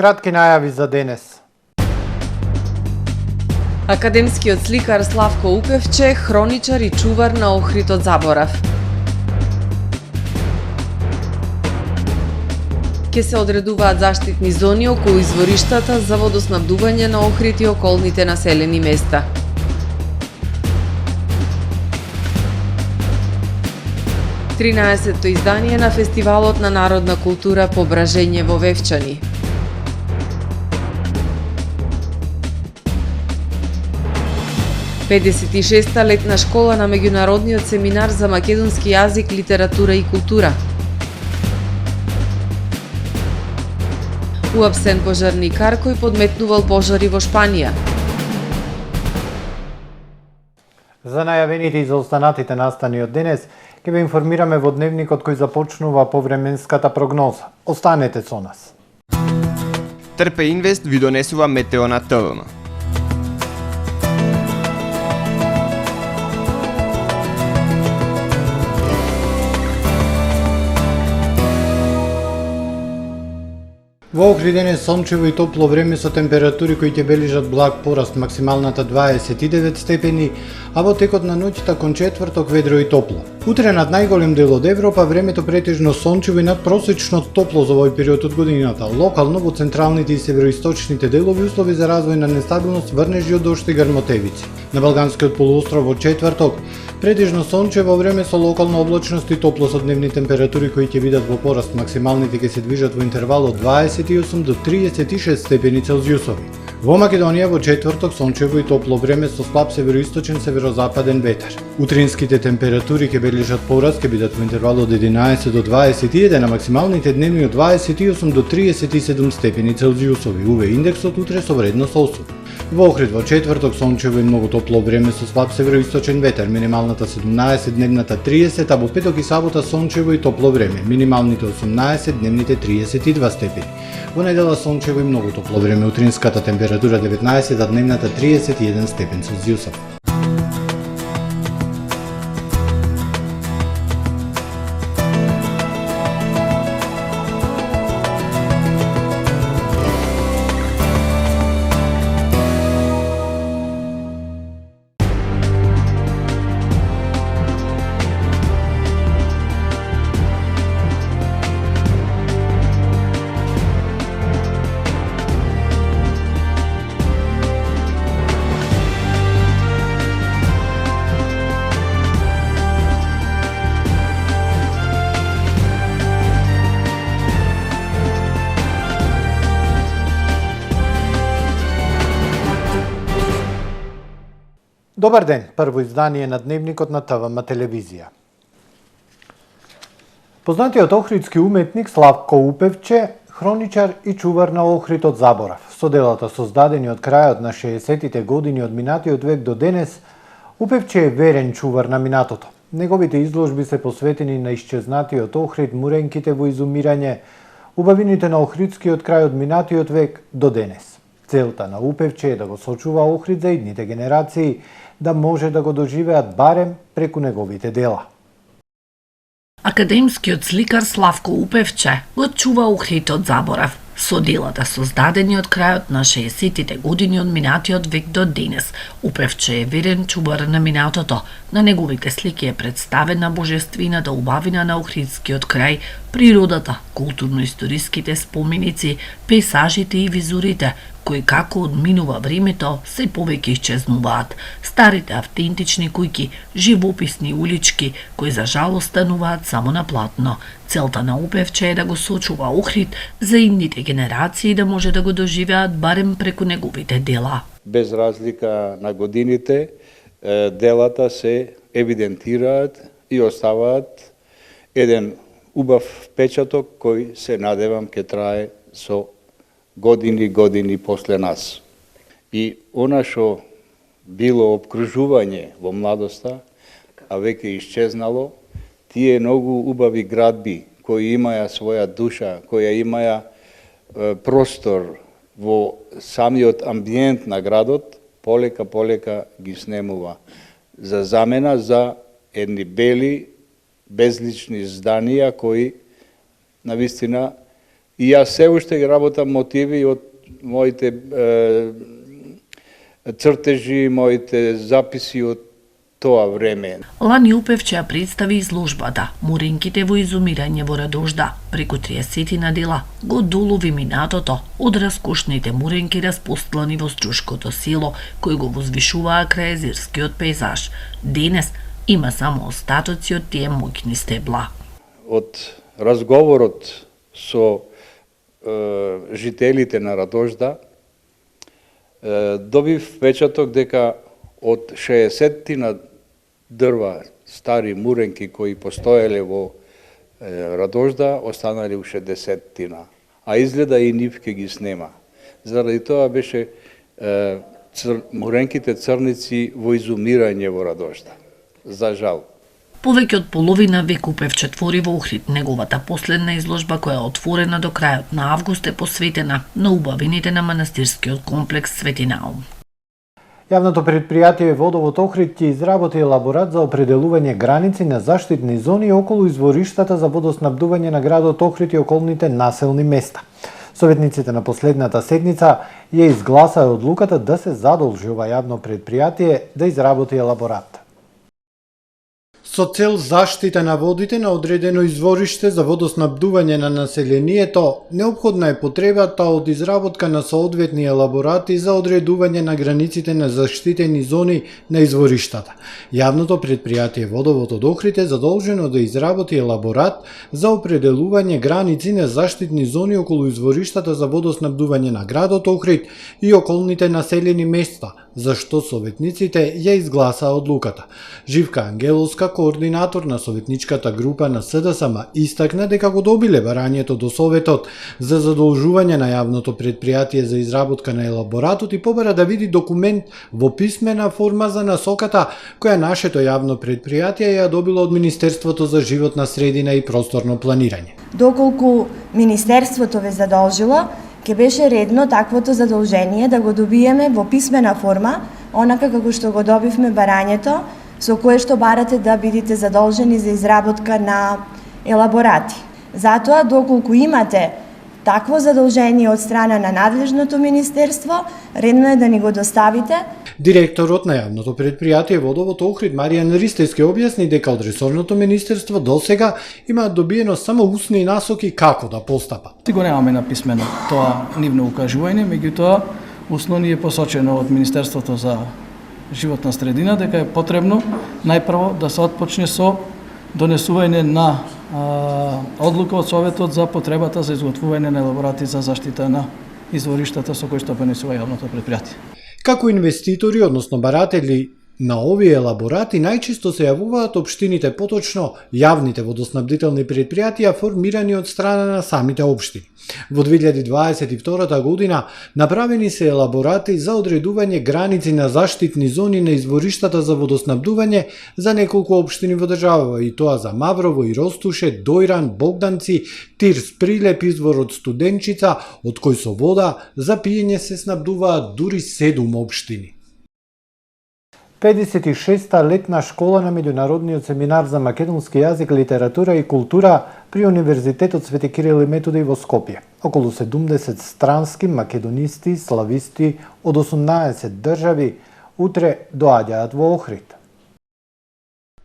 Кратки најави за денес. Академскиот сликар Славко Упевче, хроничар и чувар на Охридот заборав. Ке се одредуваат заштитни зони околу извориштата за водоснабдување на Охрид и околните населени места. Тринаесетто издание на Фестивалот на народна култура Пображење во Вевчани. Педесет и шеста летна школа на меѓународниот семинар за македонски јазик, литература и култура. Уапсен пожарникар кој подметнувал пожари во Шпанија. За најавените и за останатите настани од денес, ќе ве информираме во дневникот кој започнува повременската прогноза. Останете со нас. Трпе Инвест ви донесува метео на ТВМ. Во Охрид денес сончево и топло време со температури кои ќе бележат благ пораст, максималната 29 степени, а во текот на ноќта кон четврток ведро и топло. Утре над најголем дел од Европа времето претежно сончево и надпросечно топло за овој период од годината. Локално во централните и североисточните делови услови за развој на нестабилност, врнежи од дожд и грмотевици. На Балганскиот полуостров во четврток претежно сончево време со локална облачност и топло со дневни температури кои ќе бидат во пораст, максималните ќе се движат во интервал од 28 до 36 степени Целзиусови. Во Македонија во четврток сончево и топло време со слаб североисточен северозападен ветар. Утринските температури ќе бележат пораст, ќе бидат во интервал од 11 до 21, а максималните дневни од 28 до 37 степени Целзиусови. УВ индексот утре со вредност 8. Во Охрид во четврток сончево и многу топло време со слаб североисточен ветар, минималната 17, дневната 30, а во петок и сабота сончево и топло време, минималните 18, дневните 32 степени. Во недела сончево и многу топло време, утринската температура 19, а дневната 31 степен Целзиусов. Добар ден, прво издание на дневникот на ТВМ телевизија. Познатиот охридски уметник Славко Упевче, хроничар и чувар на Охридот заборав. Со делата создадени од крајот на 60-тите години од минатиот век до денес, Упевче е верен чувар на минатото. Неговите изложби се посветени на исчезнатиот Охрид, муренките во изумирање, убавините на охридскиот крај од минатиот век до денес. Целта на Упевче е да го сочува Охрид за идните генерации, да може да го доживеат барем преку неговите дела. Академскиот сликар Славко Упевче го чува Охридот заборав. Со делата создадени од крајот на 60-тите години од минатиот век до денес, Упевче е верен чувар на минатото. На неговите слики е представена божествината убавина на Охридскиот крај, природата, културно-историските споменици, пейсажите и визурите, кои како одминува времето се повеќе исчезнуваат. Старите автентични куќи, живописни улички, кои за жалост стануваат само на платно. Целта на Упевче е да го сочува Охрид за идните генерации да може да го доживеат барем преку неговите дела. Без разлика на годините, делата се евидентираат и оставаат еден убав печаток кој се надевам ке трае со години после нас. И она што било обкружување во младоста, а веќе исчезнало, тие многу убави градби кои имаја своја душа, која имаја простор во самиот амбиент на градот, полека ги снемува за замена за едни бели, безлични зданија кои навистина И јас се уште ги работам мотиви од моите цртежи, моите записи од тоа време. Лани Упевче ја представи изложбата Муринките во изумирање во Радожда. Преку 30 на дела го долови минатото од раскошните муринки распостлани во Струшкото село, кои го возвишуваа крај езерскиот пейзаж. Денес има само остатоци од тие моќни стебла. Од разговорот со жителите на Радожда добив впечаток дека од 60 на дрва стари муренки кои постоеле во Радожда останали уште 10-тина, а изгледа и нив ке ги снема. Заради тоа беше муренките црници во изумирање во Радожда. За жал. Повеќе од половина век Упевче твори во Охрид. Неговата последна изложба, која е отворена до крајот на август, е посветена на убавините на манастирскиот комплекс Свети Наум. Јавното предпријатие Водовод Охрид ќе изработи елаборат за определување граници на заштитни зони околу извориштата за водоснабдување на градот Охрид и околните населни места. Советниците на последната седница ја изгласаа одлуката да се задолжи ова јавно предпријатие да изработи елаборат. Со цел заштита на водите на одредено извориште за водоснабдување на населението, неопходна е потребата од изработка на соодветни елаборати за одредување на границите на заштитени зони на извориштата. Јавното предпријатие Водовод од Охрид е задолжено да изработи елаборат за определување граници на заштитни зони околу извориштата за водоснабдување на градот Охрид и околните населени места, за што советниците ја изгласаа одлуката. Живка Ангеловска, координатор на советничката група на СДСМ, истакна дека го добиле барањето до Советот за задолжување на јавното предпријатие за изработка на елаборатот и побара да види документ во писмена форма за насоката која нашето јавно предпријатие ја добило од Министерството за животна средина и просторно планирање. Доколку Министерството ве задолжило, ќе беше редно таквото задолжение да го добиеме во писмена форма, онака како што го добивме барањето, со кое што барате да бидете задолжени за изработка на елаборати. Затоа, доколку имате такво задолжение од страна на надлежното министерство, редно е да ни го доставите. Директорот на јавното предпријатие Водовод Охрид Маријан Ристејски објасни дека од ресорното министерство досега има добиено само усни насоки како да постапат. Ти го немаме на писмено тоа нивно укажување, меѓутоа усно ни е посочено од Министерството за животна средина дека е потребно најпрво да се отпочне со донесување на одлука од Советот за потребата за изготвување на елаборати за заштита на извориштата со кои што понесува јавното предпријатие. Како инвеститори, односно баратели на овие елаборати, најчесто се јавуваат општините, поточно јавните водоснабдителни предпријатија формирани од страна на самите општини. Во 2022 година направени се елаборати за одредување граници на заштитни зони на извориштата за водоснабдување за неколку општини во државава, и тоа за Маврово и Ростуше, Дојран, Богданци, Тирс, Прилеп, извор од Студенчица, од кој со вода за пиење се снабдуваат дури 7 општини. 56-та летна школа на Меѓународниот семинар за македонски јазик, литература и култура при Универзитетот Свети Кирил и Методи во Скопје. Околу 70 странски македонисти, слависти од 18 држави утре доаѓаат во Охрид.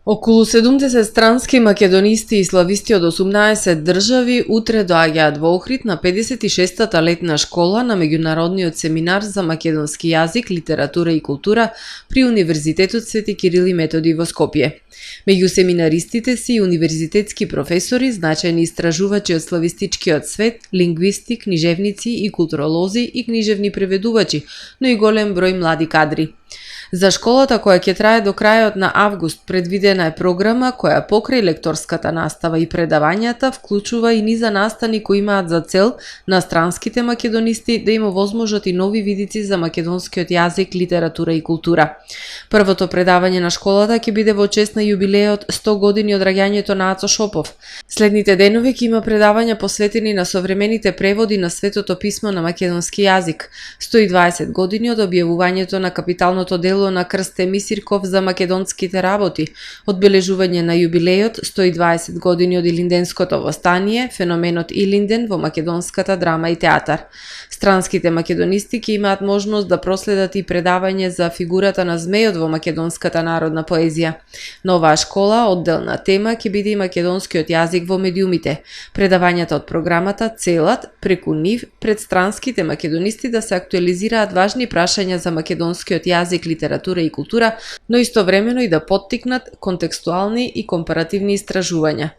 Околу 70 странски македонисти и слависти од 18 држави утре доаѓаат во Охрид на 56-та летна школа на Меѓународниот семинар за македонски јазик, литература и култура при Универзитетот Свети Кирил и Методи во Скопје. Меѓу семинаристите си и универзитетски професори, значајни истражувачи од славистичкиот свет, лингвисти, книжевници и културолози и книжевни преведувачи, но и голем број млади кадри. За школата која ќе трае до крајот на август предвидена е програма која покрај лекторската настава и предавањата вклучува и низа настани кои имаат за цел на странските македонисти да им овозможат и нови видици за македонскиот јазик, литература и култура. Првото предавање на школата ќе биде во чест на јубилеот 100 години од раѓањето на Ацо Шопов. Следните денови ќе има предавања посветени на современите преводи на Светото писмо на македонски јазик, 120 години од објавувањето на капиталното дело дело на Крстеми Сирков за македонските работи, одбележување на јубилејот 120 години од Илинденското востание, феноменот Илинден во македонската драма и театар. Странските македонисти ќе имаат можност да проследат и предавање за фигурата на змејот во македонската народна поезија. На оваа школа одделна тема ќе биде и македонскиот јазик во медиумите. Предавањата од програмата целат преку нив пред странските македонисти да се актуализираат важни прашања за македонскиот јазик, литература и култура, но истовремено и да поттикнат контекстуални и компаративни истражувања.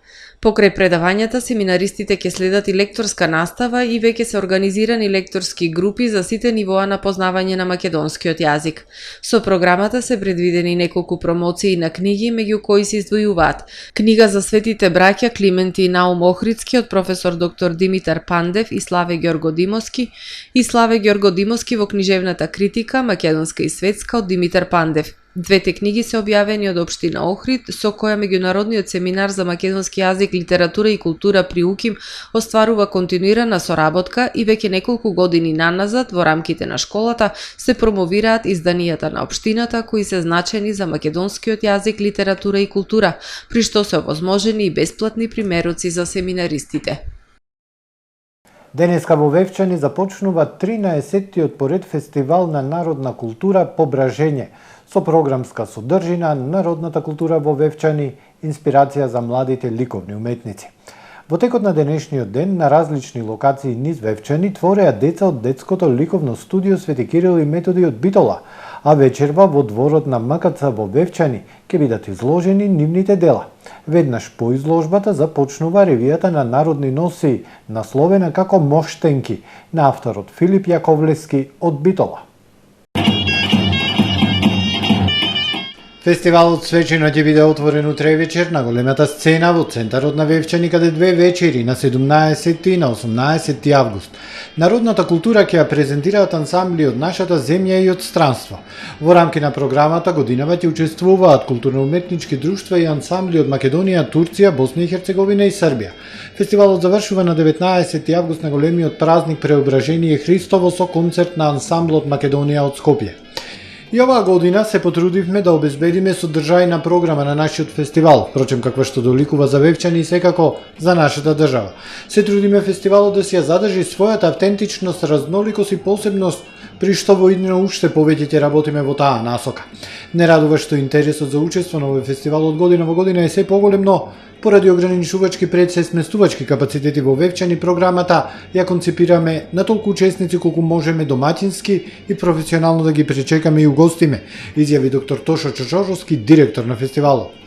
Покрај предавањата, семинаристите ќе следат и лекторска настава и веќе се организирани лекторски групи за сите нивоа на познавање на македонскиот јазик. Со програмата се предвидени неколку промоции на книги, меѓу кои се издвојуваат книга за светите браќа Клименти и Наум Охридски од професор доктор Димитар Пандев и Славе Ѓорго Димовски во книжевната критика македонска и светска од Димитар Пандев. Двете книги се објавени од општина Охрид, со која меѓународниот семинар за македонски јазик, литература и култура при УКИМ остварува континуирана соработка и веќе неколку години наназад во рамките на школата се промовираат изданијата на општината кои се значени за македонскиот јазик, литература и култура, при што се овозможени и бесплатни примероци за семинаристите. Денеска во Вевчани започнува 13-тиот поред фестивал на народна култура Пображење, со програмска содржина народната култура во Вевчани, инспирација за младите ликовни уметници. Во текот на денешниот ден на различни локации низ Вевчани твореа деца од детското ликовно студио Свети Кирил и Методи од Битола, а вечерва во дворот на МКЦ во Вевчани ќе бидат изложени нивните дела. Веднаш по изложбата започнува ревијата на народни носи, насловена како Моштенки, на авторот Филип Јаковлевски од Битола. Фестивалот свечено ќе биде отворен утре вечер на големата сцена во центарот на Вевчани, каде две вечери на 17 и на 18 август. Народната култура ќе ја презентираат ансамбли од нашата земја и од странство. Во рамки на програмата годинава ќе учествуваат културно-уметнички друштва и ансамбли од Македонија, Турција, Босна и Херцеговина и Србија. Фестивалот завршува на 19 август на големиот празник Преображение Христово со концерт на ансамблот Македонија од Скопје. И оваа година се потрудивме да обезбедиме содржајна програма на нашиот фестивал, впрочем каква што доликува за Вевчани и секако за нашата држава. Се трудиме фестивалот да си ја задржи својата автентичност, разноликост и посебност, при што во иднина уште повеќе ќе работиме во таа насока. Не радува што интересот за учество на овој фестивал од година во година е се поголем, но поради ограничувачки пред се сместувачки капацитети во Вевчани, програмата ја концепираме на толку учесници колку можеме домаќински и професионално да ги пречекаме и угостиме, изјави доктор Тошо Чочоровски, директор на фестивалот.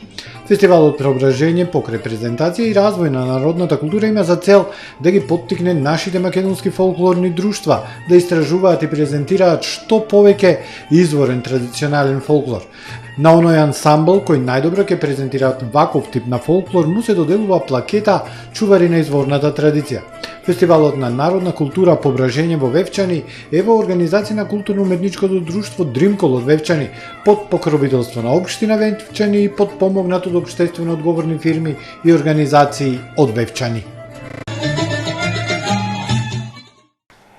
Фестивалот Преображение покрај презентација и развој на народната култура има за цел да ги поттикне нашите македонски фолклорни друштва да истражуваат и презентираат што повеќе изворен традиционален фолклор. На оној ансамбл кој најдобро ќе презентираат ваков тип на фолклор му се доделува плакета чувари на изворната традиција. Фестивалот на народна култура Пображење во Вевчани е во организација на културно-уметничкото друштво Дримкол од Вевчани, под покровителство на општина Вевчани и подпомогнат од општествено одговорни фирми и организации од Вевчани.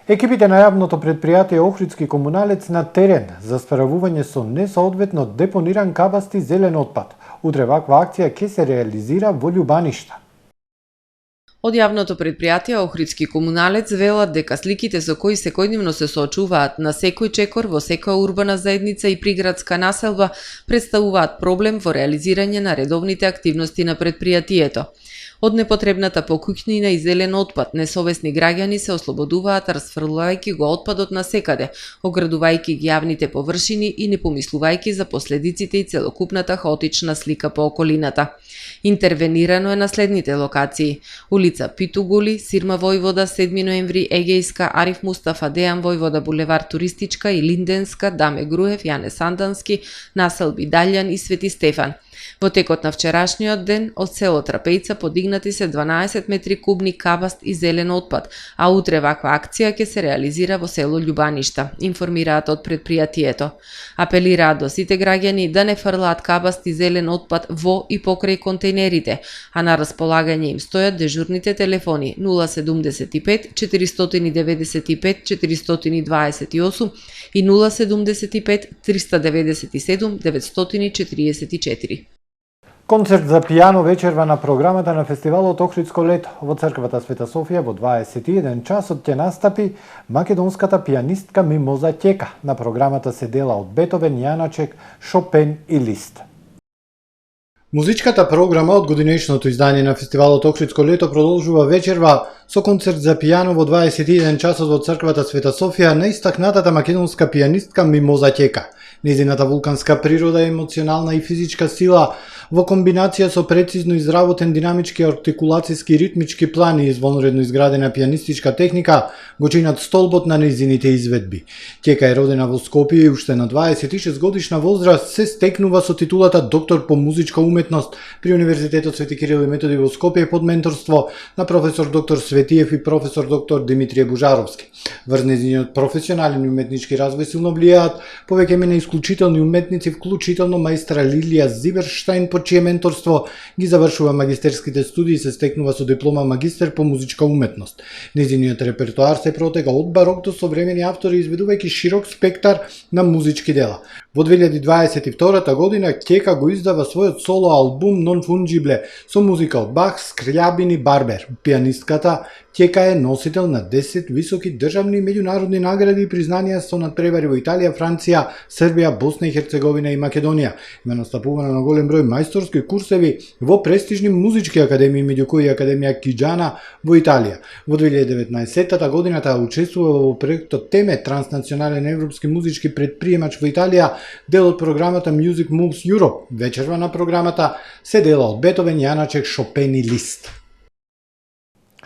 Екипите на јавното предпријатие Охридски комуналец на терен за справување со несоодветно депониран кабасти зелен отпад. Утре ваква акција ќе се реализира во Љубаништа. Од јавното предпријатие Охридски комуналец велат дека сликите со кои секојдневно се соочуваат на секој чекор во секоја урбана заедница и приградска населба представуваат проблем во реализирање на редовните активности на предпријатието. Од непотребната покуќнина и зелен отпад, несовесни граѓани се ослободуваат расфрлувајќи го отпадот на секаде, оградувајќи ги јавните површини и не помислувајќи за последиците и целокупната хаотична слика по околината. Интервенирано е на следните локации: улица Питугули, Сирма Војвода, 7 ноември, Егејска, Ариф Мустафа, Дејан Војвода, булевар Туристичка и Линденска, Даме Груев, Јане Сандански, населби Далјан и Свети Стефан. Во текот на вчерашниот ден, од село Трапејца подигнати се 12 метри кубни кабаст и зелен отпад, а утре ваква акција ќе се реализира во село Љубаништа, информираат од предпријатието. Апелираат до сите граѓани да не фрлаат кабаст и зелен отпад во и покрај контейнерите, а на располагање им стојат дежурните телефони 075 495 428 и 075 397 944. Концерт за пијано вечерва на програмата на фестивалот Охридско лето во црквата Света Софија во 21 часот ќе настапи македонската пијанистка Мимоза Ќека. На програмата се дела од Бетовен, Јаначек, Шопен и Лист. Музичката програма од годинешното издание на фестивалот Охридско лето продолжува вечерва со концерт за пијано во 21 часот во црквата Света Софија на истакнатата македонска пијанистка Мимоза Ќека. Незината вулканска природа, емоционална и физичка сила во комбинација со прецизно изработен динамички, артикулацијски, ритмички план и извонредно изградена пијанистичка техника го чинат столбот на незините изведби. Ќека е родена во Скопје и уште на 26 годишна возраст се стекнува со титулата доктор по музичка уметност при Универзитетот Свети Кирил и Методи во Скопје под менторство на професор доктор Светиев и професор доктор Димитрije Бужаровски. Врз незиниот професионален и уметнички развој силно влијаат повеќе на исклучителни уметници, вклучително мајстра Лилија Зиберштајн, под чие менторство ги завршува магистерските студии и се стекнува со диплома магистер по музичка уметност. Незиниот репертоар се протега од барок до современи автори, изведувајќи широк спектар на музички дела. Во 2022 година Ќека го издава својот соло албум Non Fungible со музика од Бах, Скрјабин и Барбер. Пијанистката Ќека е носител на 10 високи државни и меѓународни награди и признанија со надпревари во Италија, Франција, Србија, Босна и Херцеговина и Македонија. Има настапувано на голем број мајсторски курсеви во престижни музички академии, меѓу кои Академија Киџана во Италија. Во 2019 година таа учествува во проектот Теме, транснационален европски музички предприемач во Италија, дел од програмата Music Moves Europe. Вечерва на програмата се дела од Бетовен, Јаначек, Шопен и Лист.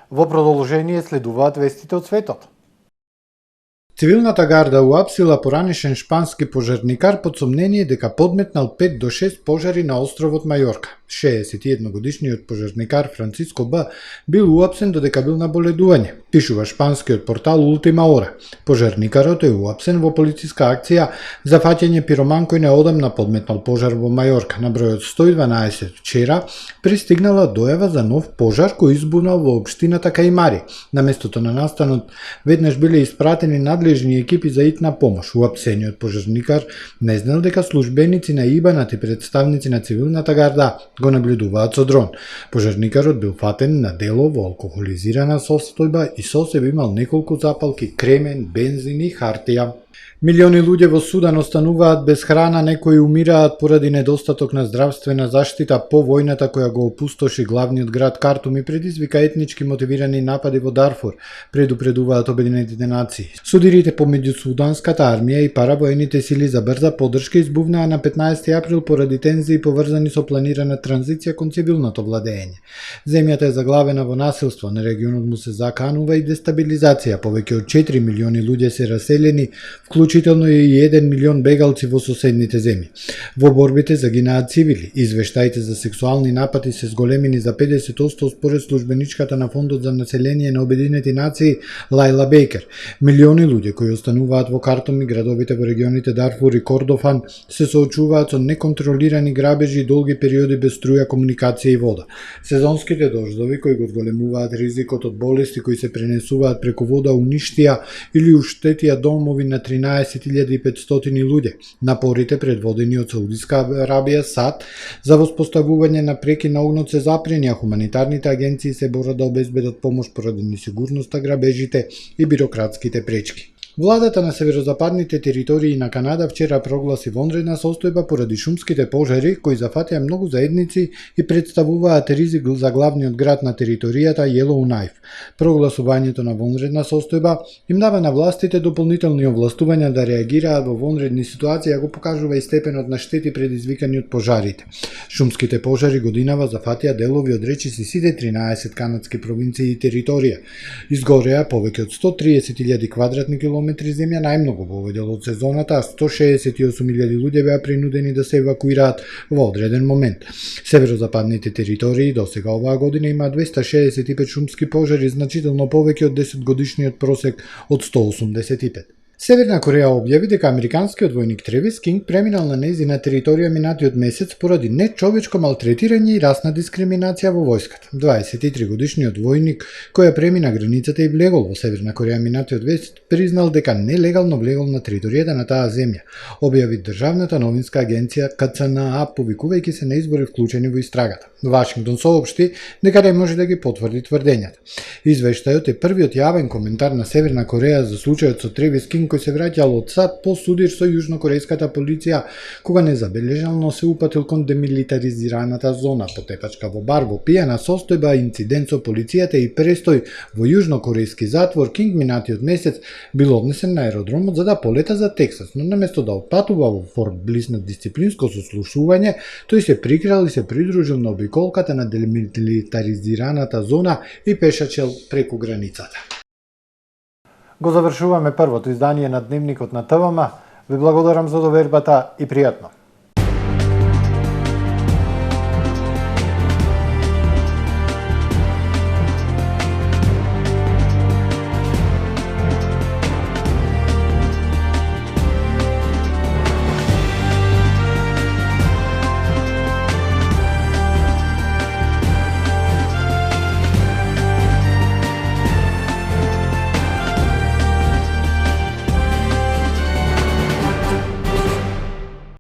Во продолжение следуваат вестите од светот. Цивилната гарда уапсила поранешен шпански пожарникар под сомнение дека подметнал 5 до 6 пожари на островот Мајорка. 61-годишниот пожарникар Франциско Б. бил уапсен додека бил на боледување, пишува шпанскиот портал Ултима Ора. Пожарникарот е уапсен во полициска акција за фаќање пироман кој неодамна подметнал пожар во Мајорка. На бројот 112 вчера пристигнала дојава за нов пожар кој избунал во општината Кајмари. На местото на настанот веднаш биле испратени надлежни екипи за итна помош. Уапсениот пожарникар не знал дека службеници на ИБАН-ат и представници на цивилната гарда го наблюдуваат со дрон. Пожарникарот бил фатен на дело во алкохолизирана состојба и со себе имал неколку запалки, кремен, бензин и хартија. Милиони луѓе во Судан остануваат без храна, некои умираат поради недостаток на здравствена заштита по војната која го опустоши главниот град Картум и предизвика етнички мотивирани напади во Дарфур, предупредуваат Обединетите нации. Судирите помеѓу суданската армија и паравоените сили за брза поддршка избувнаа на 15 април поради тензии поврзани со планирана транзиција кон цивилното владење. Земјата е заглавена во насилство, на регионот му се заканува и дестабилизација, повеќе од 4 милиони луѓе се раселени, вклучително и 1 милион бегалци во соседните земји. Во борбите загинаат цивили. Извештаите за сексуални напади се зголемени за 50% според службеничката на Фондот за население на Обединети нации Лајла Бейкер. Милиони луѓе кои остануваат во Картум и градовите во регионите Дарфур и Кордофан се соочуваат со неконтролирани грабежи и долги периоди без струја, комуникација и вода. Сезонските дождови кои го зголемуваат ризикот од болести кои се пренесуваат преку вода уништија или уштетија домови на 13.500 луѓе. Напорите предводени од Саудиска Арабија, САД, за воспоставување на преки на огнот се запрени, а хуманитарните агенции се борат да обезбедат помош поради несигурноста, грабежите и бирократските пречки. Владата на северозападните територии на Канада вчера прогласи вонредна состојба поради шумските пожари кои зафатија многу заедници и представуваат ризик за главниот град на територијата Јелоунайф. Прогласувањето на вонредна состојба им дава на властите дополнителни овластувања да реагираат во вонредни ситуации, а го покажува и степенот на штети предизвикани од пожарите. Шумските пожари годинава зафатија делови од речиси сите 13 канадски провинции и територија. Изгореа повеќе од 130.000 квадратни километри километри земја најмногу во овој дел од сезоната, а 168.000 луѓе беа принудени да се евакуираат во одреден момент. Северозападните територии досега оваа година има 265 шумски пожари, значително повеќе од 10-годишниот просек од 185. Северна Кореја објави дека американскиот војник Тревис Кинг преминал на нејзина територија минатиот месец поради нечовечко малтретирање и расна дискриминација во војската. 23-годишниот војник, која премина границата и влегол во Северна Кореја минатиот месец, признал дека нелегално влегол на територијата на таа земја, објави државната новинска агенција КЦНА, повикувајќи се на избори вклучени во истрагата. Вашингтон соопшти дека не може да ги потврди тврдењата. Извештајот е првиот јавен коментар на Северна Кореја за случајот со Тревис Кинг, кој се враќал од САД по судир со јужнокорејската полиција, кога незабележано се упатил кон демилитаризираната зона, потепачка во бар, во пијана состојба, инцидент со полицијата и престој во јужнокорејски затвор. Кинг минатиот месец бил однесен на аеродромот за да полета за Тексас, но наместо да отпатува во Форт Блис на дисциплинско сослушување, тој се прикрал и се придружил на обиколката на демилитаризираната зона и пешачел преку границата. Го завршуваме првото издание на Дневникот на ТВМ. Ви благодарам за довербата и пријатно.